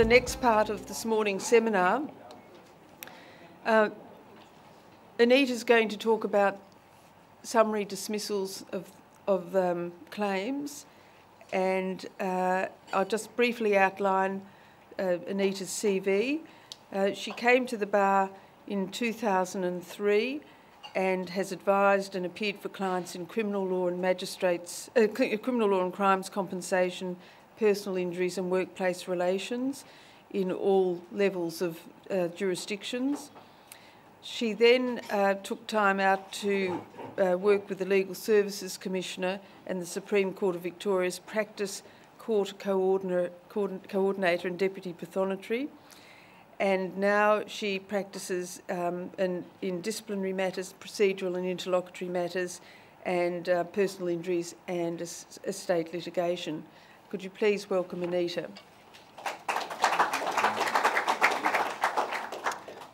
the next part of this morning's seminar. Anita's going to talk about summary dismissals of claims, and I'll just briefly outline Anita's CV. She came to the bar in 2003 and has advised and appeared for clients in criminal law and criminal law and crimes compensation, personal injuries and workplace relations in all levels of jurisdictions. She then took time out to work with the Legal Services Commissioner and the Supreme Court of Victoria's Practice Court Coordinator and Deputy Pathonetary. And now she practices in disciplinary matters, procedural and interlocutory matters, and personal injuries and estate litigation. Could you please welcome Anita?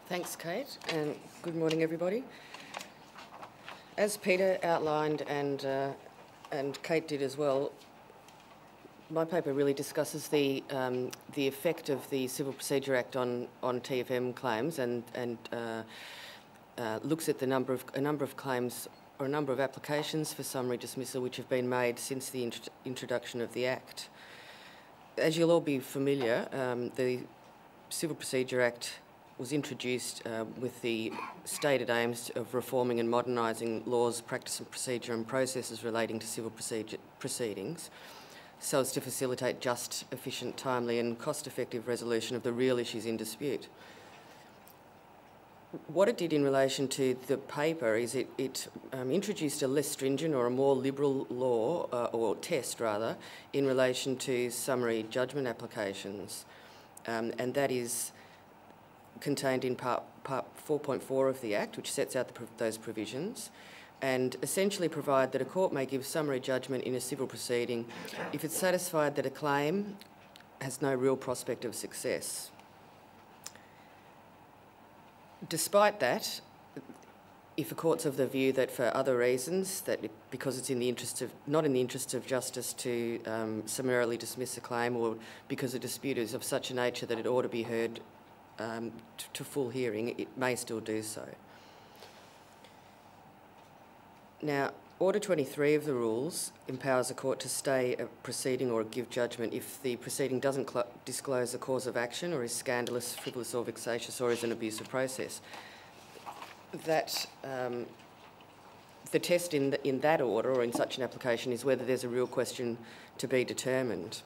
Thanks, Kate, and good morning, everybody. As Peter outlined and Kate did as well, my paper really discusses the effect of the Civil Procedure Act on TFM claims and looks at a number of claims or a number of applications for summary dismissal which have been made since the introduction of the Act. As you'll all be familiar, the Civil Procedure Act was introduced with the stated aims of reforming and modernising laws, practice and procedure and processes relating to civil proceedings, so as to facilitate just, efficient, timely and cost-effective resolution of the real issues in dispute. What it did in relation to the paper is it introduced a less stringent or a more liberal law, or test rather, in relation to summary judgment applications, and that is contained in Part 4.4 of the Act, which sets out those provisions, and essentially provide that a court may give summary judgment in a civil proceeding if it's satisfied that a claim has no real prospect of success. Despite that, if a court's of the view that for other reasons, that because it's not in the interests of justice to summarily dismiss a claim, or because a dispute is of such a nature that it ought to be heard to full hearing, it may still do so. Now, Order 23 of the rules empowers a court to stay a proceeding or give judgment if the proceeding doesn't disclose a cause of action, or is scandalous, frivolous or vexatious, or is an abusive process. That the test in that order or in such an application is whether there's a real question to be determined.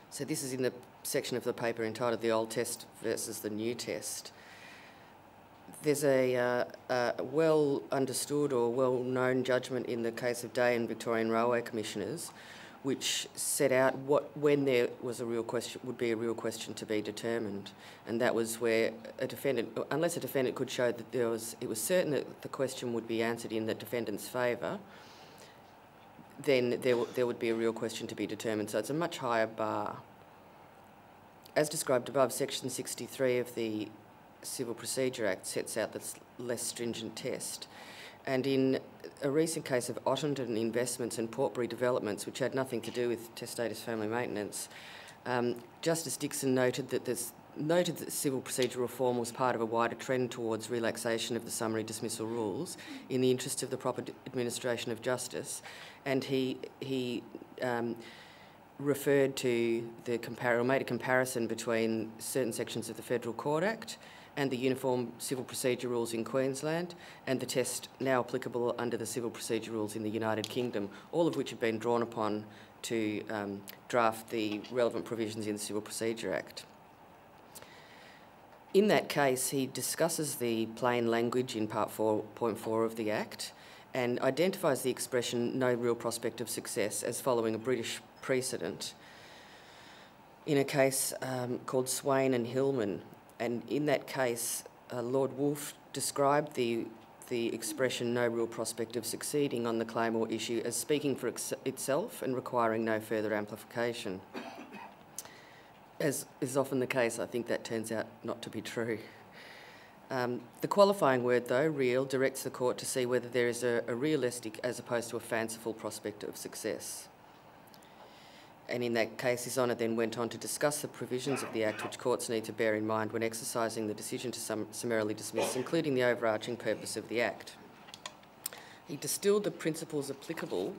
So this is in the section of the paper entitled The Old Test versus the New Test. There's a well-understood or well-known judgment in the case of Day and Victorian Railway Commissioners, which set out when there was a real question, would be a real question to be determined, and that was where a defendant, unless a defendant could show that it was certain that the question would be answered in the defendant's favour, then there would be a real question to be determined. So it's a much higher bar. As described above, Section 63 of the Civil Procedure Act sets out this less stringent test. And in a recent case of Ottenden Investments and Portbury Developments, which had nothing to do with testator's family maintenance, Justice Dixon noted that civil procedural reform was part of a wider trend towards relaxation of the summary dismissal rules in the interest of the proper administration of justice, and he referred to made a comparison between certain sections of the Federal Court Act and the Uniform Civil Procedure Rules in Queensland, and the test now applicable under the Civil Procedure Rules in the United Kingdom, all of which have been drawn upon to draft the relevant provisions in the Civil Procedure Act. In that case, he discusses the plain language in Part 4.4 of the Act and identifies the expression "no real prospect of success" as following a British precedent in a case called Swain and Hillman. And in that case, Lord Wolfe described the expression "no real prospect of succeeding" on the claim or issue as speaking for itself and requiring no further amplification. As is often the case, I think that turns out not to be true. The qualifying word, though, real, directs the court to see whether there is a realistic as opposed to a fanciful prospect of success. And in that case, His Honour then went on to discuss the provisions of the Act which courts need to bear in mind when exercising the decision to summarily dismiss, including the overarching purpose of the Act. He distilled the principles applicable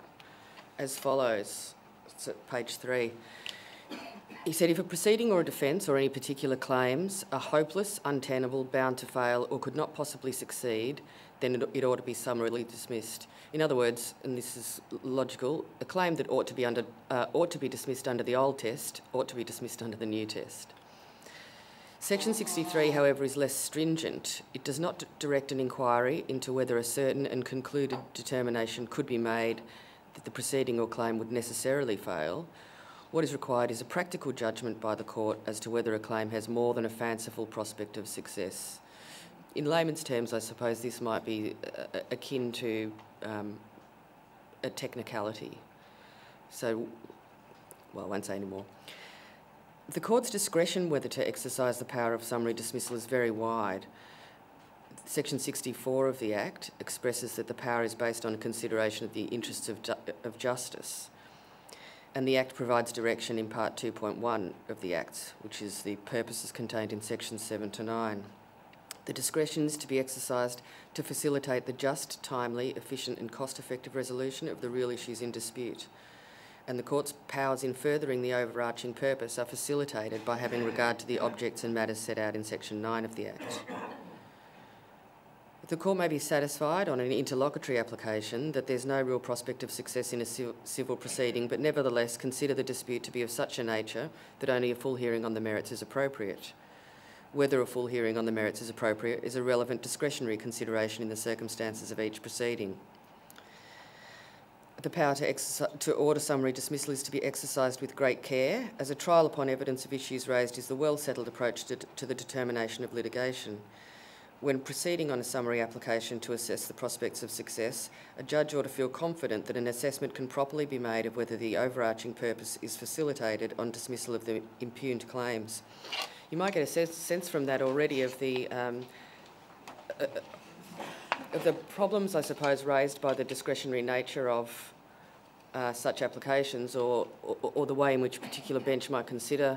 as follows. It's at page 3. He said, if a proceeding or a defence or any particular claims are hopeless, untenable, bound to fail, or could not possibly succeed, then it ought to be summarily dismissed. In other words, and this is logical, a claim that ought to be dismissed under the old test ought to be dismissed under the new test. Section 63, however, is less stringent. It does not direct an inquiry into whether a certain and concluded determination could be made that the proceeding or claim would necessarily fail. What is required is a practical judgment by the court as to whether a claim has more than a fanciful prospect of success. In layman's terms, I suppose this might be akin to a technicality. So, well, I won't say any more. The court's discretion whether to exercise the power of summary dismissal is very wide. Section 64 of the Act expresses that the power is based on a consideration of the interests of justice. And the Act provides direction in Part 2.1 of the Act, which is the purposes contained in Sections 7 to 9. The discretion is to be exercised to facilitate the just, timely, efficient and cost-effective resolution of the real issues in dispute. And the Court's powers in furthering the overarching purpose are facilitated by having regard to the objects and matters set out in Section 9 of the Act. The Court may be satisfied on an interlocutory application that there's no real prospect of success in a civil proceeding, but nevertheless consider the dispute to be of such a nature that only a full hearing on the merits is appropriate. Whether a full hearing on the merits is appropriate is a relevant discretionary consideration in the circumstances of each proceeding. The power to order summary dismissal is to be exercised with great care, as a trial upon evidence of issues raised is the well-settled approach to the determination of litigation. When proceeding on a summary application to assess the prospects of success, a judge ought to feel confident that an assessment can properly be made of whether the overarching purpose is facilitated on dismissal of the impugned claims. You might get a sense from that already of the problems, I suppose, raised by the discretionary nature of such applications, or the way in which a particular bench might consider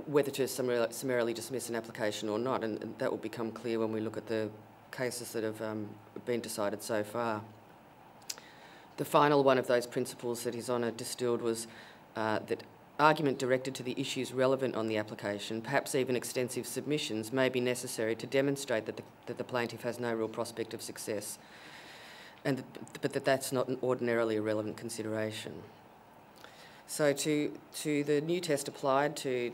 whether to summarily dismiss an application or not, and that will become clear when we look at the cases that have been decided so far. The final one of those principles that His Honour distilled was that argument directed to the issues relevant on the application, perhaps even extensive submissions, may be necessary to demonstrate that the plaintiff has no real prospect of success, but that's not ordinarily a relevant consideration. So to the new test applied to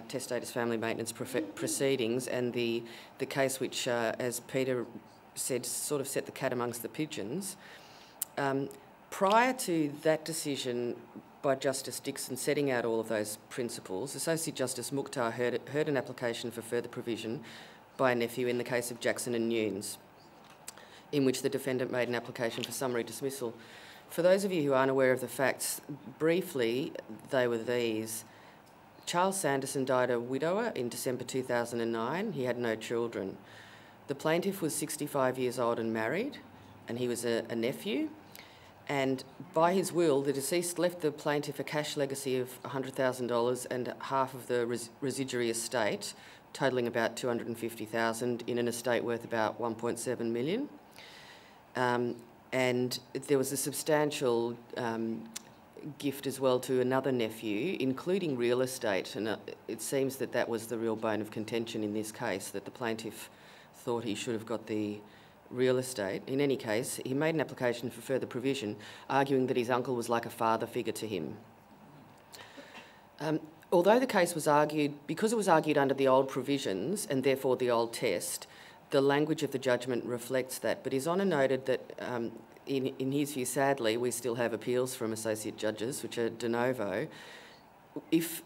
testator's family maintenance proceedings, and the case which, as Peter said, sort of set the cat amongst the pigeons, prior to that decision by Justice Dixon setting out all of those principles, Associate Justice Mukhtar heard an application for further provision by a nephew in the case of Jackson and Nunes, in which the defendant made an application for summary dismissal. For those of you who aren't aware of the facts, briefly, they were these. Charles Sanderson died a widower in December 2009. He had no children. The plaintiff was 65 years old and married, and he was a nephew. And by his will, the deceased left the plaintiff a cash legacy of $100,000 and half of the residuary estate, totalling about $250,000 in an estate worth about $1.7 million. And there was a substantial gift as well to another nephew, including real estate. And it seems that that was the real bone of contention in this case, that the plaintiff thought he should have got the real estate. In any case, he made an application for further provision, arguing that his uncle was like a father figure to him. Although the case was argued, because it was argued under the old provisions and therefore the old test, the language of the judgment reflects that. But His Honour noted that, in his view, sadly, we still have appeals from associate judges, which are de novo. If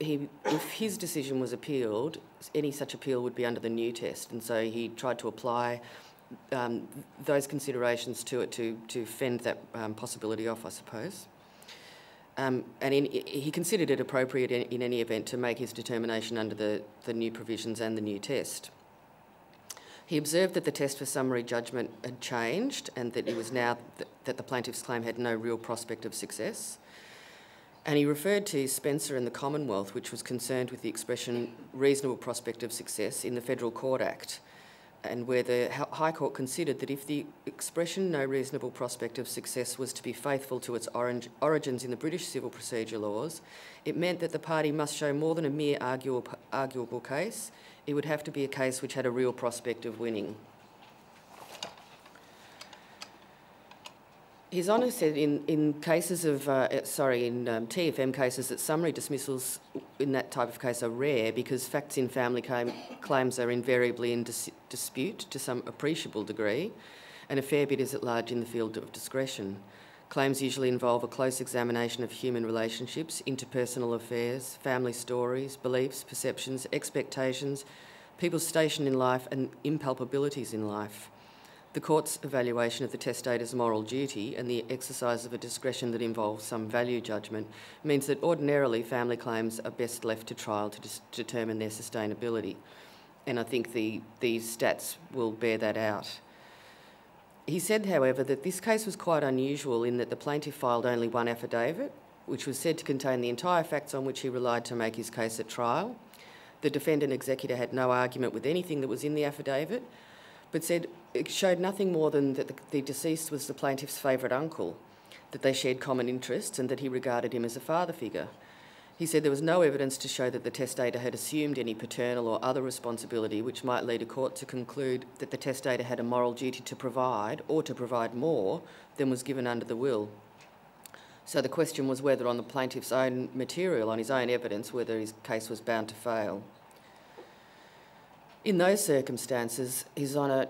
his decision was appealed, any such appeal would be under the new test, and so he tried to apply those considerations to it to fend that possibility off, I suppose. He considered it appropriate in any event to make his determination under the new provisions and the new test. He observed that the test for summary judgment had changed and that it was now that the plaintiff's claim had no real prospect of success. And he referred to Spencer and the Commonwealth, which was concerned with the expression reasonable prospect of success in the Federal Court Act, and where the High Court considered that if the expression no reasonable prospect of success was to be faithful to its origins in the British civil procedure laws, it meant that the party must show more than a mere arguable case. It would have to be a case which had a real prospect of winning. His Honour said in cases of, TFM cases that summary dismissals in that type of case are rare because facts in family claims are invariably in dispute to some appreciable degree, and a fair bit is at large in the field of discretion. Claims usually involve a close examination of human relationships, interpersonal affairs, family stories, beliefs, perceptions, expectations, people's station in life and impalpabilities in life. The court's evaluation of the testator's moral duty and the exercise of a discretion that involves some value judgment means that ordinarily family claims are best left to trial to determine their sustainability. And I think these stats will bear that out. He said, however, that this case was quite unusual in that the plaintiff filed only one affidavit, which was said to contain the entire facts on which he relied to make his case at trial. The defendant executor had no argument with anything that was in the affidavit, but said it showed nothing more than that the deceased was the plaintiff's favourite uncle, that they shared common interests and that he regarded him as a father figure. He said there was no evidence to show that the testator had assumed any paternal or other responsibility which might lead a court to conclude that the testator had a moral duty to provide or to provide more than was given under the will. So the question was whether on the plaintiff's own material, on his own evidence, whether his case was bound to fail. In those circumstances, His Honour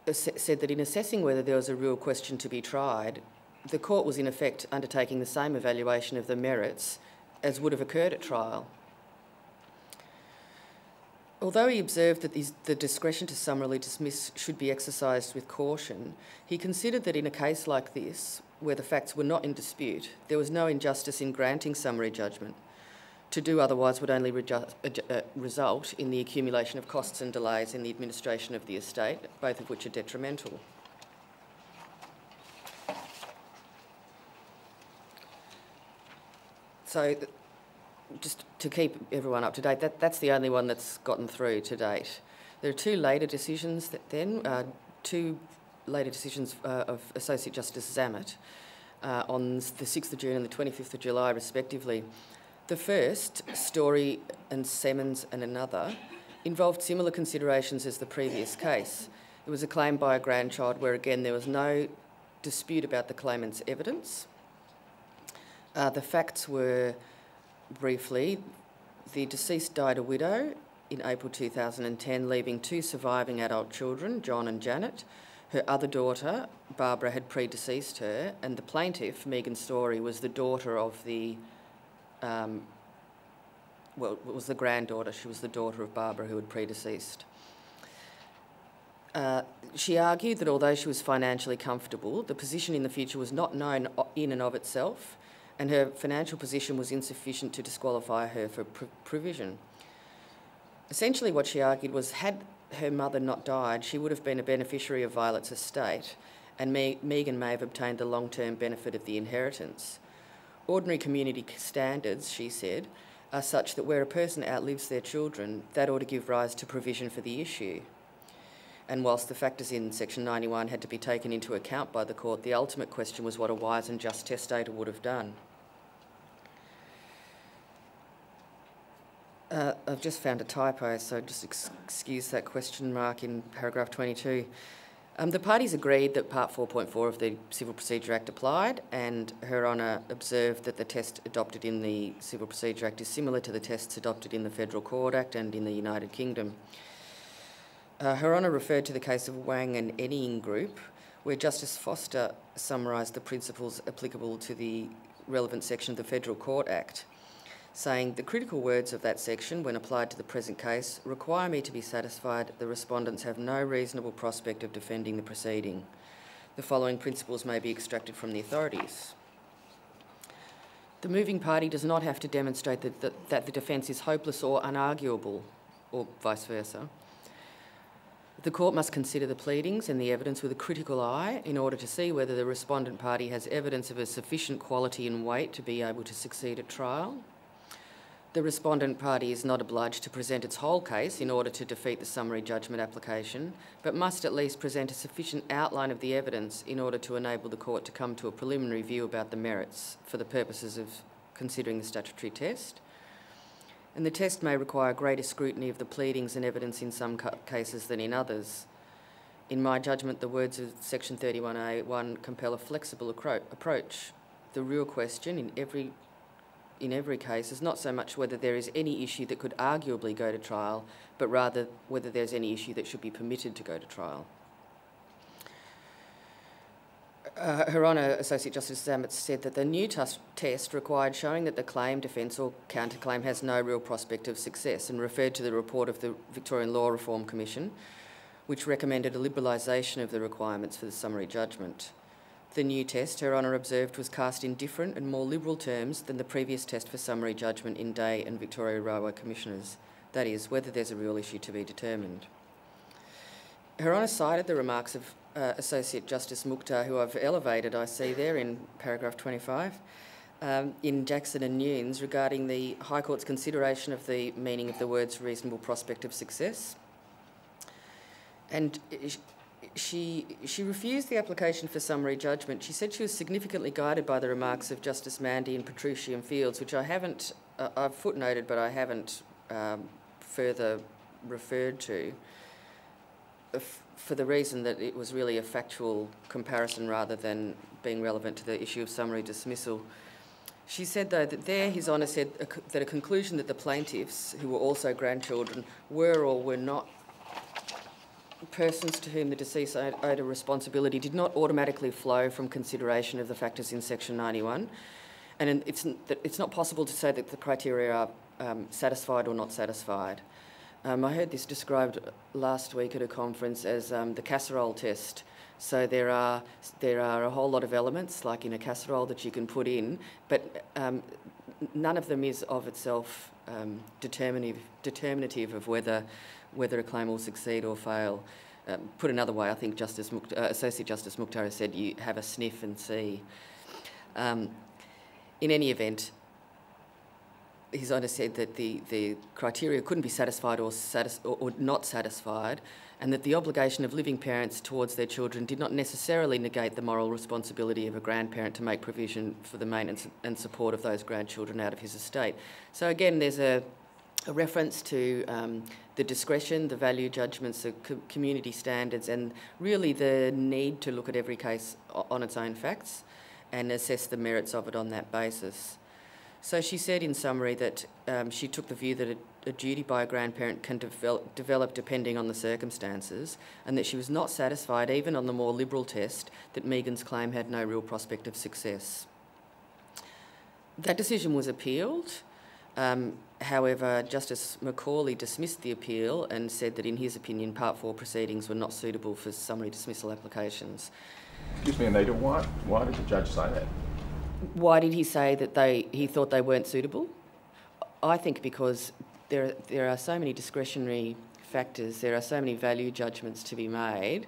said that in assessing whether there was a real question to be tried, the court was in effect undertaking the same evaluation of the merits as would have occurred at trial. Although he observed that the discretion to summarily dismiss should be exercised with caution, he considered that in a case like this, where the facts were not in dispute, there was no injustice in granting summary judgment. To do otherwise would only result in the accumulation of costs and delays in the administration of the estate, both of which are detrimental. So, just to keep everyone up to date, that's the only one that's gotten through to date. There are two later decisions of Associate Justice Zammit on the 6th of June and the 25th of July, respectively. The first, Story and Semmons and another, involved similar considerations as the previous case. It was a claim by a grandchild where, again, there was no dispute about the claimant's evidence. The facts were, briefly, the deceased died a widow in April 2010, leaving two surviving adult children, John and Janet. Her other daughter, Barbara, had predeceased her, and the plaintiff, Megan Story, was the daughter of the it was the granddaughter. She was the daughter of Barbara who had predeceased. She argued that although she was financially comfortable, the position in the future was not known in and of itself, and her financial position was insufficient to disqualify her for provision. Essentially what she argued was, had her mother not died, she would have been a beneficiary of Violet's estate, and Megan may have obtained the long-term benefit of the inheritance. Ordinary community standards, she said, are such that where a person outlives their children, that ought to give rise to provision for the issue. And whilst the factors in Section 91 had to be taken into account by the court, the ultimate question was what a wise and just testator would have done. I've just found a typo, so just excuse that question mark in paragraph 22. The parties agreed that Part 4.4 of the Civil Procedure Act applied, and Her Honour observed that the test adopted in the Civil Procedure Act is similar to the tests adopted in the Federal Court Act and in the United Kingdom. Her Honour referred to the case of Wang and Enning Group, where Justice Foster summarised the principles applicable to the relevant section of the Federal Court Act, saying, the critical words of that section, when applied to the present case, require me to be satisfied the respondents have no reasonable prospect of defending the proceeding. The following principles may be extracted from the authorities. The moving party does not have to demonstrate that the defence is hopeless or unarguable, or vice versa. The court must consider the pleadings and the evidence with a critical eye in order to see whether the respondent party has evidence of a sufficient quality and weight to be able to succeed at trial. The respondent party is not obliged to present its whole case in order to defeat the summary judgment application, but must at least present a sufficient outline of the evidence in order to enable the court to come to a preliminary view about the merits for the purposes of considering the statutory test. And the test may require greater scrutiny of the pleadings and evidence in some cases than in others. In my judgment, the words of Section 31A(1) compel a flexible approach. The real question in every case is not so much whether there is any issue that could arguably go to trial, but rather whether there's any issue that should be permitted to go to trial. Her Honour, Associate Justice Zammit said that the new test required showing that the claim, defence or counterclaim has no real prospect of success, and referred to the report of the Victorian Law Reform Commission, which recommended a liberalisation of the requirements for the summary judgment. The new test, Her Honour observed, was cast in different and more liberal terms than the previous test for summary judgment in Day and Victoria Railway Commissioners, that is, whether there's a real issue to be determined. Her Honour cited the remarks of Associate Justice Mukhtar, who I've elevated, I see there in paragraph 25, in Jackson and Nunes regarding the High Court's consideration of the meaning of the words reasonable prospect of success. And she refused the application for summary judgment. She said she was significantly guided by the remarks of Justice Mandy and Petrucci and Fields, which I haven't, I've footnoted, but I haven't further referred to, for the reason that it was really a factual comparison rather than being relevant to the issue of summary dismissal. She said, though, that there His Honour said that a conclusion that the plaintiffs, who were also grandchildren, were or were not persons to whom the deceased owed a responsibility did not automatically flow from consideration of the factors in Section 91. And it's not possible to say that the criteria are satisfied or not satisfied. I heard this described last week at a conference as the Casserole Test. So there are a whole lot of elements, like in a casserole, that you can put in, but none of them is of itself determinative of whether a claim will succeed or fail. Put another way, I think Associate Justice Mukhtar said you have a sniff and see. In any event, His Honour said that the criteria couldn't be satisfied or not satisfied, and that the obligation of living parents towards their children did not necessarily negate the moral responsibility of a grandparent to make provision for the maintenance and support of those grandchildren out of his estate. So again, there's a reference to the discretion, the value judgments, the community standards, and really the need to look at every case on its own facts and assess the merits of it on that basis. So she said in summary that she took the view that a duty by a grandparent can develop depending on the circumstances, and that she was not satisfied, even on the more liberal test, that Megan's claim had no real prospect of success. That decision was appealed. However, Justice Macaulay dismissed the appeal and said that in his opinion Part 4 proceedings were not suitable for summary dismissal applications. Excuse me, Anita, why did the judge say that? Why did he say that he thought they weren't suitable? I think because there are so many discretionary factors, there are so many value judgments to be made,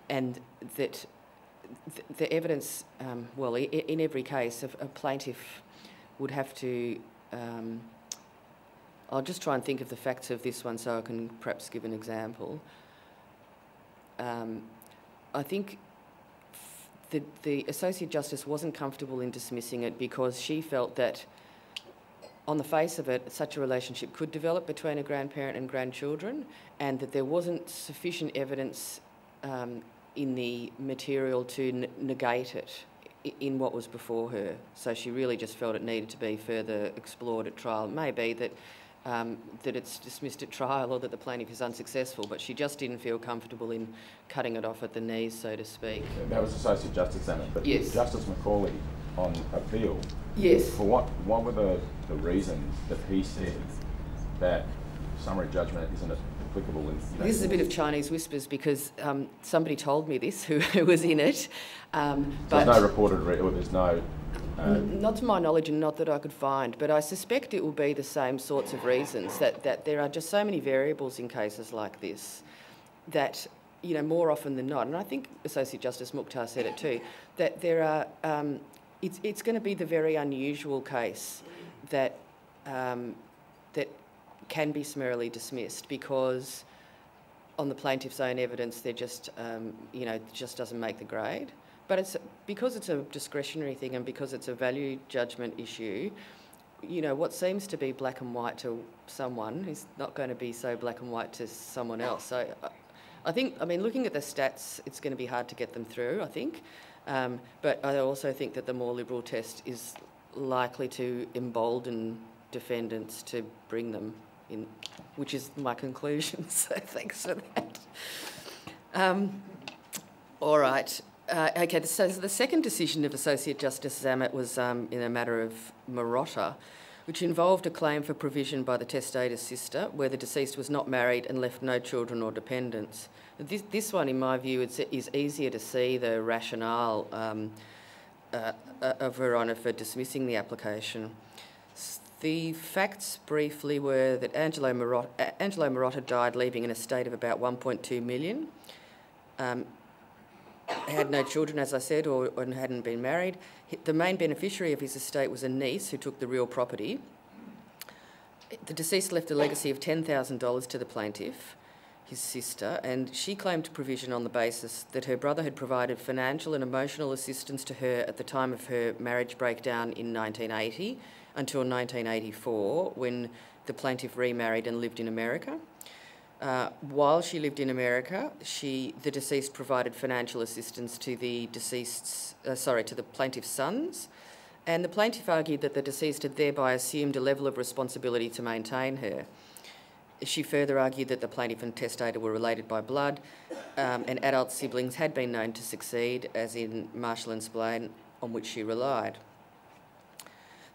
and that the evidence, well, in every case, a plaintiff would have to... I'll just try and think of the facts of this one so I can perhaps give an example. I think the Associate Justice wasn't comfortable in dismissing it because she felt that, on the face of it, such a relationship could develop between a grandparent and grandchildren, and that there wasn't sufficient evidence in the material to negate it in what was before her. So she really just felt it needed to be further explored at trial. It may be that it's dismissed at trial or that the plaintiff is unsuccessful, but she just didn't feel comfortable in cutting it off at the knees, so to speak. That was Associate Justice Zammit, but yes. Justice Macaulay on appeal. Yes. For what were the reasons that he said that summary judgment isn't applicable in... This is a bit of Chinese whispers because somebody told me this who was in it. But there's no reported... or there's no... Not to my knowledge and not that I could find, but I suspect it will be the same sorts of reasons, that there are just so many variables in cases like this that more often than not, and I think Associate Justice Mukhtar said it too, that there are, it's going to be the very unusual case that that can be summarily dismissed because on the plaintiff's own evidence, they're just, just doesn't make the grade. But because it's a discretionary thing and because it's a value judgment issue, what seems to be black and white to someone is not going to be so black and white to someone else. So looking at the stats, it's going to be hard to get them through, I think. But I also think that the more liberal test is likely to embolden defendants to bring them in, which is my conclusion. So thanks for that. All right. Okay, so the second decision of Associate Justice Zammit was in a matter of Marotta, which involved a claim for provision by the testator's sister where the deceased was not married and left no children or dependents. This one, in my view, is easier to see the rationale of Her Honour for dismissing the application. The facts briefly were that Angelo Marotta died leaving an estate of about $1.2 million. Had no children, as I said, or hadn't been married. The main beneficiary of his estate was a niece who took the real property. The deceased left a legacy of $10,000 to the plaintiff, his sister, and she claimed provision on the basis that her brother had provided financial and emotional assistance to her at the time of her marriage breakdown in 1980 until 1984, when the plaintiff remarried and lived in America. While she lived in America, the deceased provided financial assistance to the plaintiff's sons, and the plaintiff argued that the deceased had thereby assumed a level of responsibility to maintain her. She further argued that the plaintiff and testator were related by blood, and adult siblings had been known to succeed, as in Marshall and Spillane, on which she relied.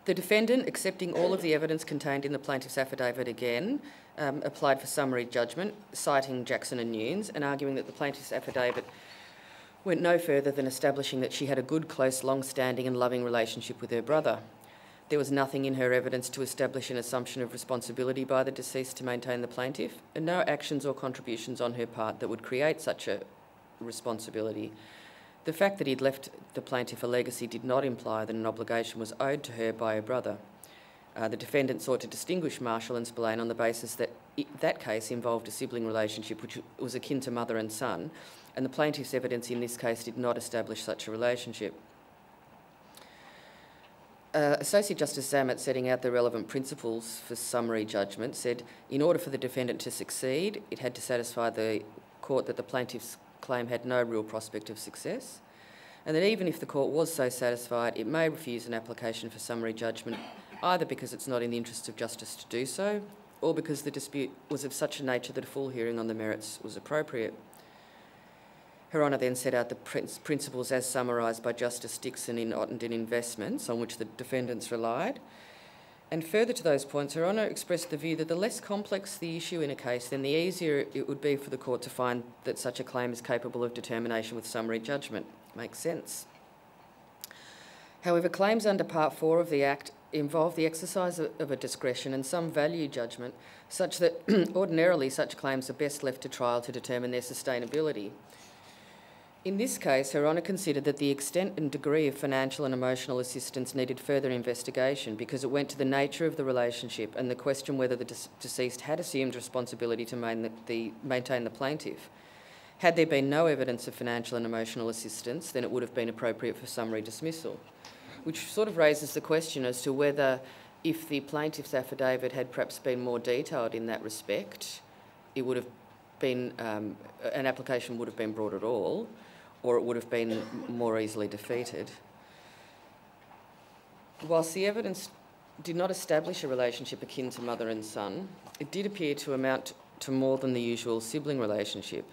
The defendant, accepting all of the evidence contained in the plaintiff's affidavit again, applied for summary judgment, citing Jackson and Nunes, and arguing that the plaintiff's affidavit went no further than establishing that she had a good, close, long-standing and loving relationship with her brother. There was nothing in her evidence to establish an assumption of responsibility by the deceased to maintain the plaintiff, and no actions or contributions on her part that would create such a responsibility. The fact that he'd left the plaintiff a legacy did not imply that an obligation was owed to her by her brother. The defendant sought to distinguish Marshall and Spillane on the basis that that case involved a sibling relationship which was akin to mother and son, and the plaintiff's evidence in this case did not establish such a relationship. Associate Justice Zammit, setting out the relevant principles for summary judgment, said in order for the defendant to succeed, it had to satisfy the court that the plaintiff's claim had no real prospect of success, and that even if the court was so satisfied, it may refuse an application for summary judgment either because it's not in the interests of justice to do so or because the dispute was of such a nature that a full hearing on the merits was appropriate. Her Honour then set out the principles as summarised by Justice Dixon in Ottenden Investments, on which the defendants relied. And further to those points, Her Honour expressed the view that the less complex the issue in a case, then the easier it would be for the court to find that such a claim is capable of determination with summary judgment. Makes sense. However, claims under Part 4 of the Act involve the exercise of a discretion and some value judgment, such that ordinarily such claims are best left to trial to determine their sustainability. In this case, Her Honour considered that the extent and degree of financial and emotional assistance needed further investigation because it went to the nature of the relationship and the question whether the deceased had assumed responsibility to maintain the plaintiff. Had there been no evidence of financial and emotional assistance, then it would have been appropriate for summary dismissal, which sort of raises the question as to whether, if the plaintiff's affidavit had perhaps been more detailed in that respect, it would have been, an application would have been brought at all, or it would have been more easily defeated. Whilst the evidence did not establish a relationship akin to mother and son, it did appear to amount to more than the usual sibling relationship,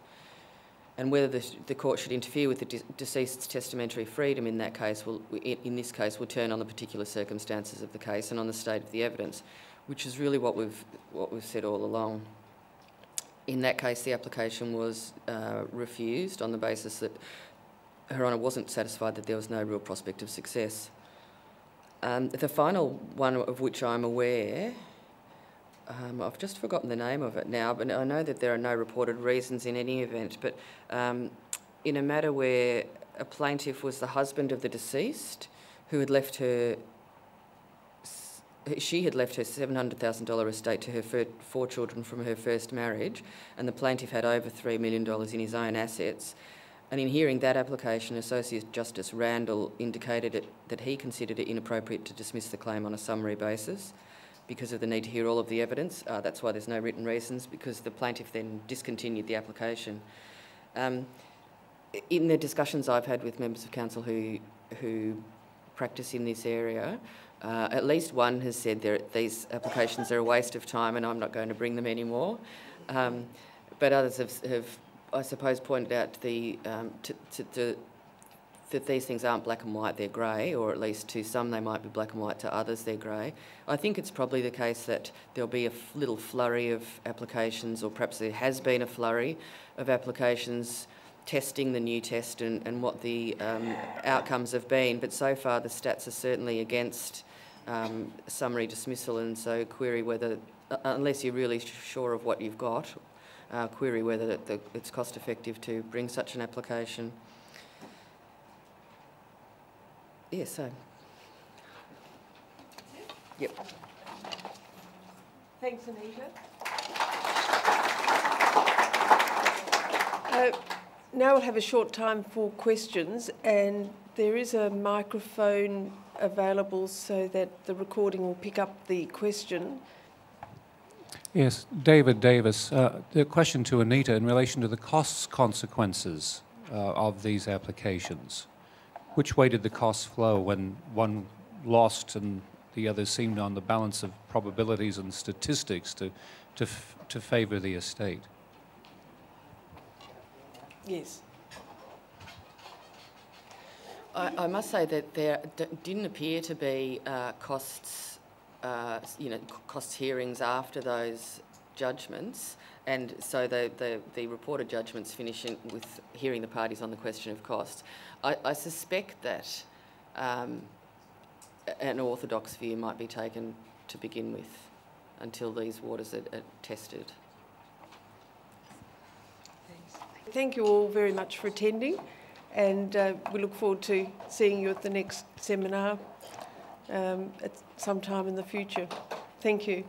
and whether the court should interfere with the deceased's testamentary freedom in that case in this case will turn on the particular circumstances of the case and on the state of the evidence, which is really what we've said all along. In that case, the application was refused on the basis that Her Honour wasn't satisfied that there was no real prospect of success. The final one of which I'm aware I've just forgotten the name of it now, but I know that there are no reported reasons in any event. But in a matter where a plaintiff was the husband of the deceased, who had left her, she had left her $700,000 estate to her four children from her first marriage, and the plaintiff had over $3 million in his own assets. And in hearing that application, Associate Justice Randall indicated that he considered it inappropriate to dismiss the claim on a summary basis because of the need to hear all of the evidence. That's why there's no written reasons, because the plaintiff then discontinued the application. In the discussions I've had with members of council who practice in this area, at least one has said these applications are a waste of time and I'm not going to bring them anymore. But others have, I suppose, pointed out that these things aren't black and white, they're grey, or at least to some they might be black and white, to others they're grey. I think it's probably the case that there'll be a little flurry of applications, or perhaps there has been a flurry of applications testing the new test and what the outcomes have been, but so far the stats are certainly against summary dismissal, and so query whether, unless you're really sure of what you've got, query whether it's cost effective to bring such an application. Yeah, so. Yep. Thanks, Anita. Now we'll have a short time for questions, and there is a microphone available so that the recording will pick up the question. Yes, David Davis. The question to Anita in relation to the costs consequences of these applications. Which way did the costs flow when one lost and the other seemed on the balance of probabilities and statistics to favour the estate? Yes. I must say that there didn't appear to be costs hearings after those judgments, and so the reported judgments finish with hearing the parties on the question of costs. I suspect that an orthodox view might be taken to begin with until these waters are tested. Thank you all very much for attending, and we look forward to seeing you at the next seminar at some time in the future. Thank you.